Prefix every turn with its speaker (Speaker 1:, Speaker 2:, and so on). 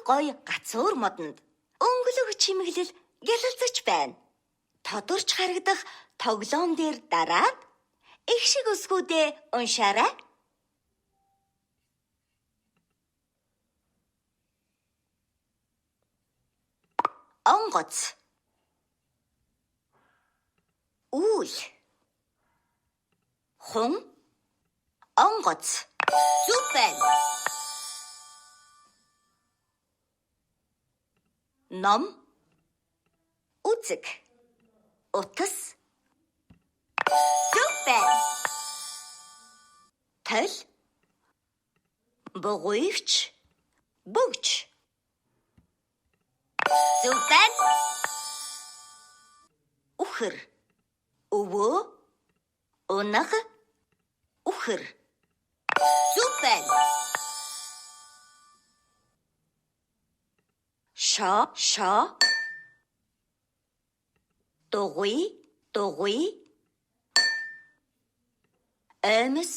Speaker 1: гоё гацуур модонд өнгөлөг чимэглэл гялалзаж байна. Тодорч харагдах тоглоом дээр дараад их шиг өсгүүдээ уншаарай. Онгоц, үйл, хун, онгоц. Зүг байна. Ном, үзэг, утас. Зүг байна. Тол, бугуйвч, бүгж. Зүг байна. Үхэр, өвөө, унах, үхэр. Зүг байна. Шоо, дугуй, Аймс,